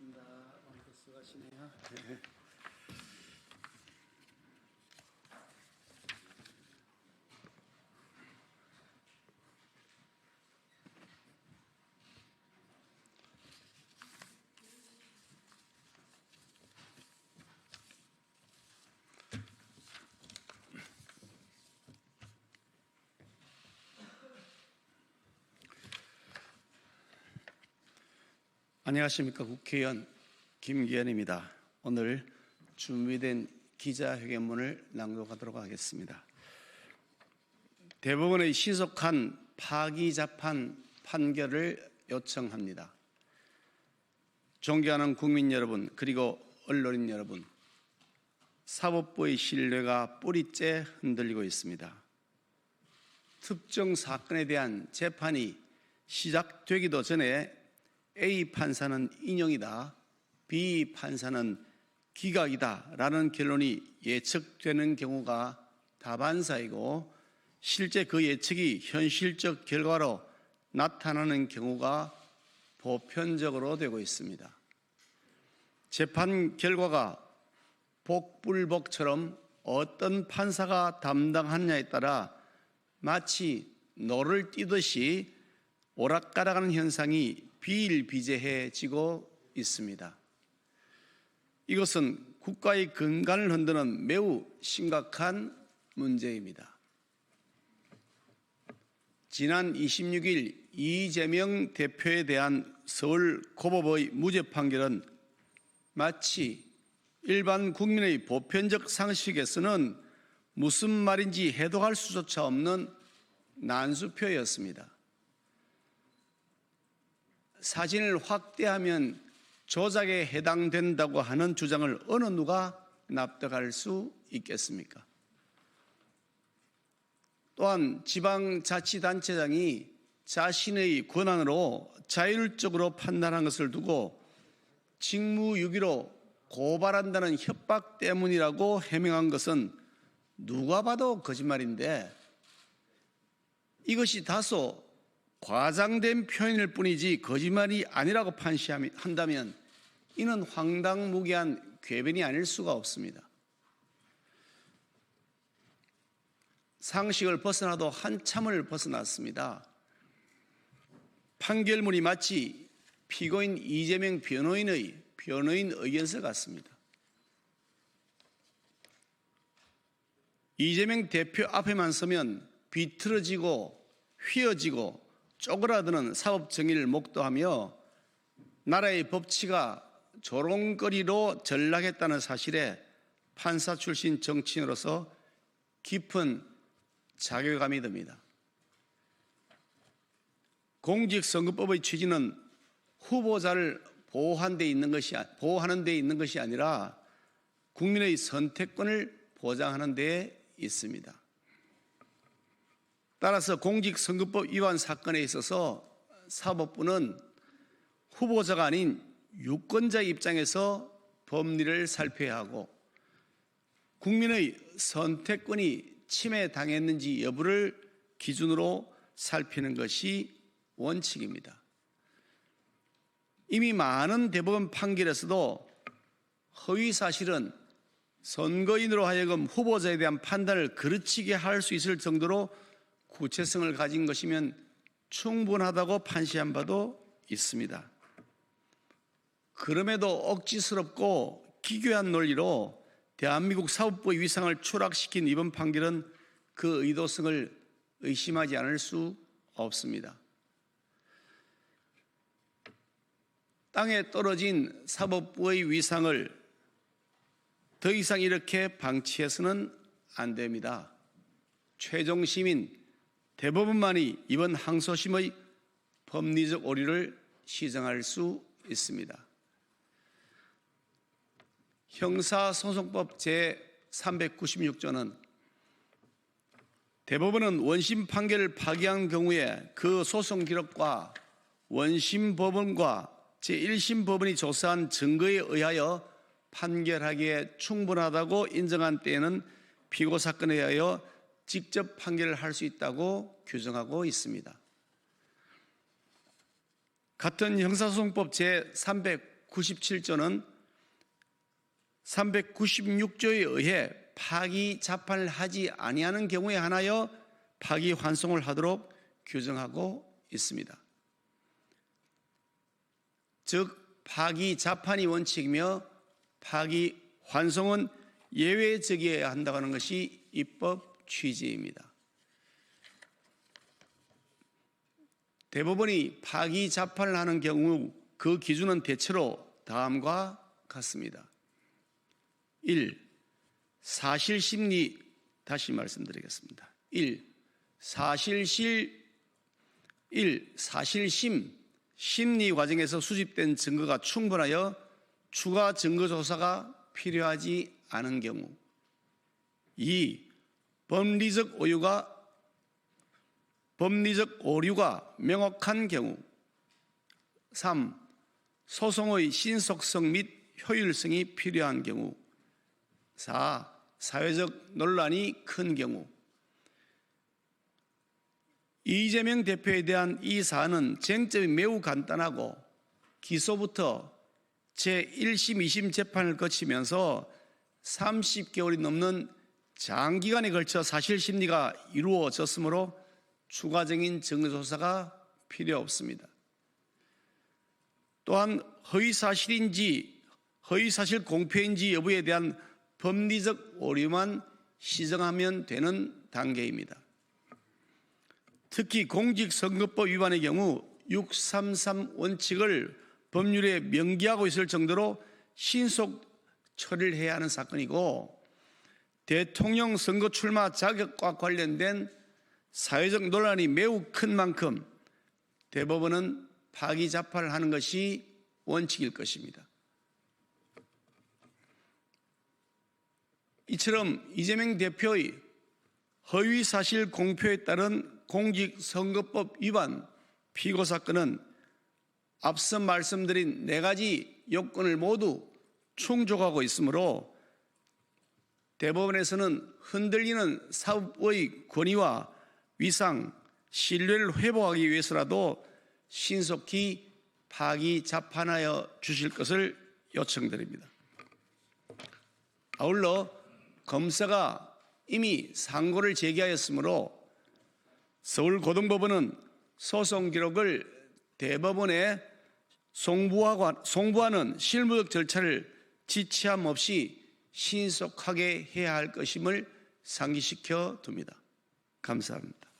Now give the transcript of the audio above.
고맙습니다. 오늘도 수고하시네요. 안녕하십니까. 국회의원 김기현입니다. 오늘 준비된 기자회견문을 낭독하도록 하겠습니다. 대법원의 신속한 파기자판 판결을 요청합니다. 존경하는 국민 여러분, 그리고 언론인 여러분, 사법부의 신뢰가 뿌리째 흔들리고 있습니다. 특정 사건에 대한 재판이 시작되기도 전에 A 판사는 인용이다, B 판사는 기각이다 라는 결론이 예측되는 경우가 다반사이고, 실제 그 예측이 현실적 결과로 나타나는 경우가 보편적으로 되고 있습니다. 재판 결과가 복불복처럼 어떤 판사가 담당하느냐에 따라 마치 노를 띠듯이 오락가락하는 현상이 비일비재해지고 있습니다. 이것은 국가의 근간을 흔드는 매우 심각한 문제입니다. 지난 26일 이재명 대표에 대한 서울고법의 무죄 판결은 마치 일반 국민의 보편적 상식에서는 무슨 말인지 해독할 수조차 없는 난수표였습니다. 사진을 확대하면 조작에 해당된다고 하는 주장을 어느 누가 납득할 수 있겠습니까? 또한 지방자치단체장이 자신의 권한으로 자율적으로 판단한 것을 두고 직무유기로 고발한다는 협박 때문이라고 해명한 것은 누가 봐도 거짓말인데, 이것이 다소 과장된 표현일 뿐이지 거짓말이 아니라고 판시한다면 이는 황당무계한 궤변이 아닐 수가 없습니다. 상식을 벗어나도 한참을 벗어났습니다. 판결문이 마치 피고인 이재명 변호인 의견서 같습니다. 이재명 대표 앞에만 서면 비틀어지고 휘어지고 쪼그라드는 사법정의를 목도하며 나라의 법치가 조롱거리로 전락했다는 사실에 판사 출신 정치인으로서 깊은 자괴감이 듭니다. 공직선거법의 취지는 후보자를 보호하는 데 있는 것이 아니라 국민의 선택권을 보장하는 데 있습니다. 따라서 공직선거법 위반 사건에 있어서 사법부는 후보자가 아닌 유권자의 입장에서 법리를 살펴야 하고, 국민의 선택권이 침해당했는지 여부를 기준으로 살피는 것이 원칙입니다. 이미 많은 대법원 판결에서도 허위사실은 선거인으로 하여금 후보자에 대한 판단을 그르치게 할 수 있을 정도로 구체성을 가진 것이면 충분하다고 판시한 바도 있습니다. 그럼에도 억지스럽고 기괴한 논리로 대한민국 사법부의 위상을 추락시킨 이번 판결은 그 의도성을 의심하지 않을 수 없습니다. 땅에 떨어진 사법부의 위상을 더 이상 이렇게 방치해서는 안 됩니다. 최종 시민 대법원만이 이번 항소심의 법리적 오류를 시정할 수 있습니다. 형사소송법 제396조는 대법원은 원심 판결을 파기한 경우에 그 소송 기록과 원심 법원과 제1심 법원이 조사한 증거에 의하여 판결하기에 충분하다고 인정한 때에는 피고 사건에 의하여 직접 판결을 할 수 있다고 규정하고 있습니다. 같은 형사소송법 제396 397조는 396조에 의해 파기 자판을 하지 아니하는 경우에 한하여 파기 환송을 하도록 규정하고 있습니다. 즉 파기 자판이 원칙이며 파기 환송은 예외적이어야 한다고 하는 것이 입법 취지입니다. 대법원이 파기 자판을 하는 경우 그 기준은 대체로 다음과 같습니다. 1. 사실심리, 다시 말씀드리겠습니다. 1. 사실심, 심리 과정에서 수집된 증거가 충분하여 추가 증거 조사가 필요하지 않은 경우. 2. 법리적 오류가 명확한 경우. 3. 소송의 신속성 및 효율성이 필요한 경우. 4. 사회적 논란이 큰 경우. 이재명 대표에 대한 이 사안은 쟁점이 매우 간단하고 기소부터 제1심, 2심 재판을 거치면서 30개월이 넘는 장기간에 걸쳐 사실심리가 이루어졌으므로 추가적인 증거조사가 필요 없습니다. 또한 허위사실인지 허위사실 공표인지 여부에 대한 법리적 오류만 시정하면 되는 단계입니다. 특히 공직선거법 위반의 경우 633 원칙을 법률에 명기하고 있을 정도로 신속 처리를 해야 하는 사건이고, 대통령 선거 출마 자격과 관련된 사회적 논란이 매우 큰 만큼 대법원은 파기 자판을 하는 것이 원칙일 것입니다. 이처럼 이재명 대표의 허위사실 공표에 따른 공직선거법 위반 피고 사건은 앞서 말씀드린 4가지 요건을 모두 충족하고 있으므로 대법원에서는 흔들리는 사법의 권위와 위상, 신뢰를 회복하기 위해서라도 신속히 파기 자판하여 주실 것을 요청드립니다. 아울러 검사가 이미 상고를 제기하였으므로 서울고등법원은 소송 기록을 대법원에 송부하는 실무적 절차를 지체함 없이 신속하게 해야 할 것임을 상기시켜 둡니다. 감사합니다.